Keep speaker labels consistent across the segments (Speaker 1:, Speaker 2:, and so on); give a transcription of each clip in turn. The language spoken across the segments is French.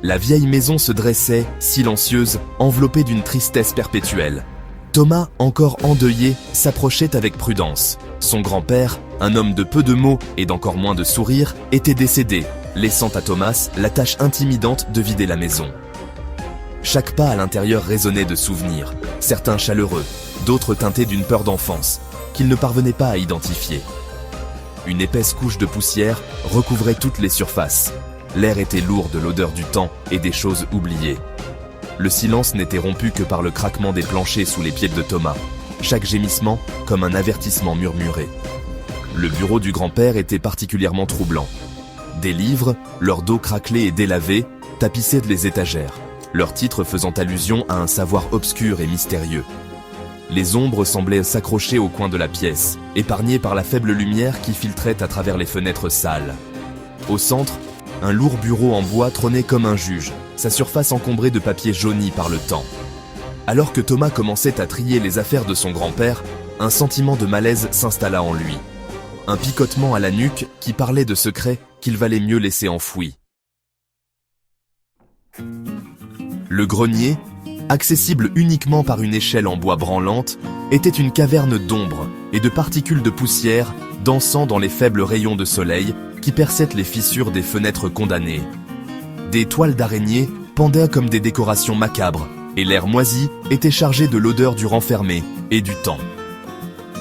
Speaker 1: La vieille maison se dressait, silencieuse, enveloppée d'une tristesse perpétuelle. Thomas, encore endeuillé, s'approchait avec prudence. Son grand-père, un homme de peu de mots et d'encore moins de sourires, était décédé, laissant à Thomas la tâche intimidante de vider la maison. Chaque pas à l'intérieur résonnait de souvenirs, certains chaleureux, d'autres teintés d'une peur d'enfance, qu'il ne parvenait pas à identifier. Une épaisse couche de poussière recouvrait toutes les surfaces. L'air était lourd de l'odeur du temps et des choses oubliées. Le silence n'était rompu que par le craquement des planchers sous les pieds de Thomas, chaque gémissement comme un avertissement murmuré. Le bureau du grand-père était particulièrement troublant. Des livres, leur dos craquelé et délavé, tapissaient les étagères, leurs titres faisant allusion à un savoir obscur et mystérieux. Les ombres semblaient s'accrocher au coin de la pièce, épargnées par la faible lumière qui filtrait à travers les fenêtres sales. Au centre, un lourd bureau en bois trônait comme un juge, sa surface encombrée de papier jauni par le temps. Alors que Thomas commençait à trier les affaires de son grand-père, un sentiment de malaise s'installa en lui. Un picotement à la nuque qui parlait de secrets qu'il valait mieux laisser enfouis. Le grenier, accessible uniquement par une échelle en bois branlante, était une caverne d'ombre et de particules de poussière dansant dans les faibles rayons de soleil qui perçaient les fissures des fenêtres condamnées. Des toiles d'araignées pendaient comme des décorations macabres, et l'air moisi était chargé de l'odeur du renfermé et du temps.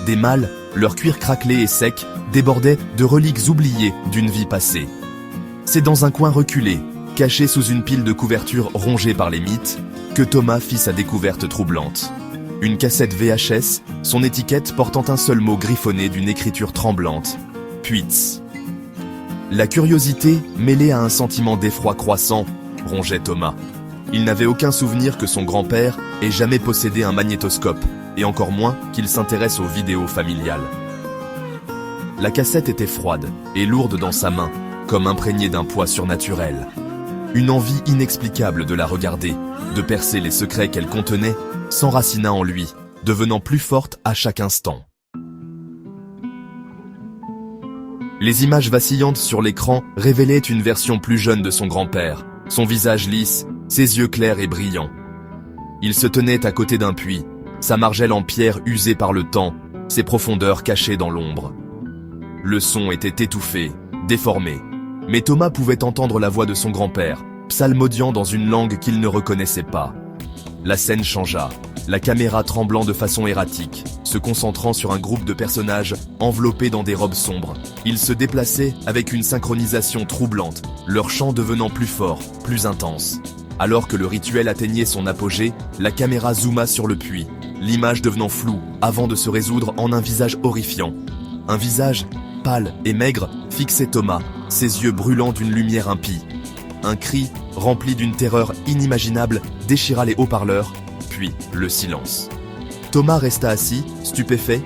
Speaker 1: Des mâles, leur cuir craquelé et sec, débordaient de reliques oubliées d'une vie passée. C'est dans un coin reculé, caché sous une pile de couvertures rongées par les mythes, que Thomas fit sa découverte troublante. Une cassette VHS, son étiquette portant un seul mot griffonné d'une écriture tremblante. Puitz. La curiosité, mêlée à un sentiment d'effroi croissant, rongeait Thomas. Il n'avait aucun souvenir que son grand-père ait jamais possédé un magnétoscope, et encore moins qu'il s'intéresse aux vidéos familiales. La cassette était froide et lourde dans sa main, comme imprégnée d'un poids surnaturel. Une envie inexplicable de la regarder, de percer les secrets qu'elle contenait, s'enracina en lui, devenant plus forte à chaque instant. Les images vacillantes sur l'écran révélaient une version plus jeune de son grand-père, son visage lisse, ses yeux clairs et brillants. Il se tenait à côté d'un puits, sa margelle en pierre usée par le temps, ses profondeurs cachées dans l'ombre. Le son était étouffé, déformé, mais Thomas pouvait entendre la voix de son grand-père, psalmodiant dans une langue qu'il ne reconnaissait pas. La scène changea, la caméra tremblant de façon erratique, se concentrant sur un groupe de personnages enveloppés dans des robes sombres. Ils se déplaçaient avec une synchronisation troublante, leur chant devenant plus fort, plus intense. Alors que le rituel atteignait son apogée, la caméra zooma sur le puits, l'image devenant floue avant de se résoudre en un visage horrifiant. Un visage, pâle et maigre, fixait Thomas, ses yeux brûlants d'une lumière impie. Un cri, rempli d'une terreur inimaginable, déchira les haut-parleurs, puis le silence. Thomas resta assis, stupéfait,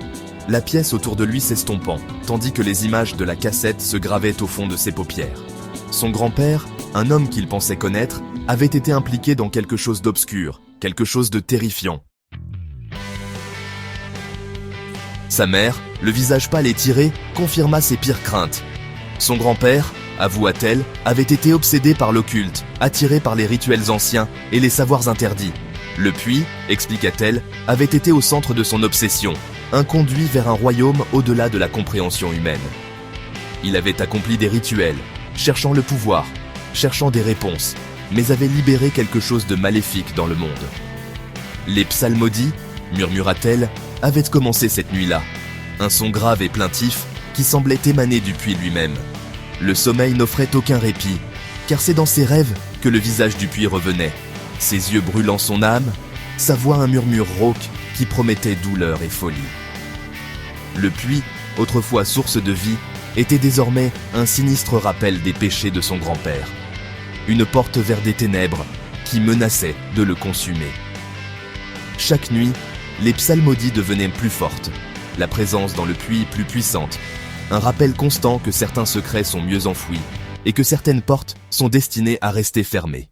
Speaker 1: la pièce autour de lui s'estompant, tandis que les images de la cassette se gravaient au fond de ses paupières. Son grand-père, un homme qu'il pensait connaître, avait été impliqué dans quelque chose d'obscur, quelque chose de terrifiant. Sa mère, le visage pâle et tiré, confirma ses pires craintes. Son grand-père, avoua-t-elle, avait été obsédé par l'occulte, attiré par les rituels anciens et les savoirs interdits. Le puits, expliqua-t-elle, avait été au centre de son obsession, un conduit vers un royaume au-delà de la compréhension humaine. Il avait accompli des rituels, cherchant le pouvoir, cherchant des réponses, mais avait libéré quelque chose de maléfique dans le monde. Les psalmodies, murmura-t-elle, avaient commencé cette nuit-là. Un son grave et plaintif qui semblait émaner du puits lui-même. Le sommeil n'offrait aucun répit, car c'est dans ses rêves que le visage du puits revenait, ses yeux brûlant son âme, sa voix un murmure rauque qui promettait douleur et folie. Le puits, autrefois source de vie, était désormais un sinistre rappel des péchés de son grand-père. Une porte vers des ténèbres qui menaçaient de le consumer. Chaque nuit, les psalmodies devenaient plus fortes, la présence dans le puits plus puissante, un rappel constant que certains secrets sont mieux enfouis et que certaines portes sont destinées à rester fermées.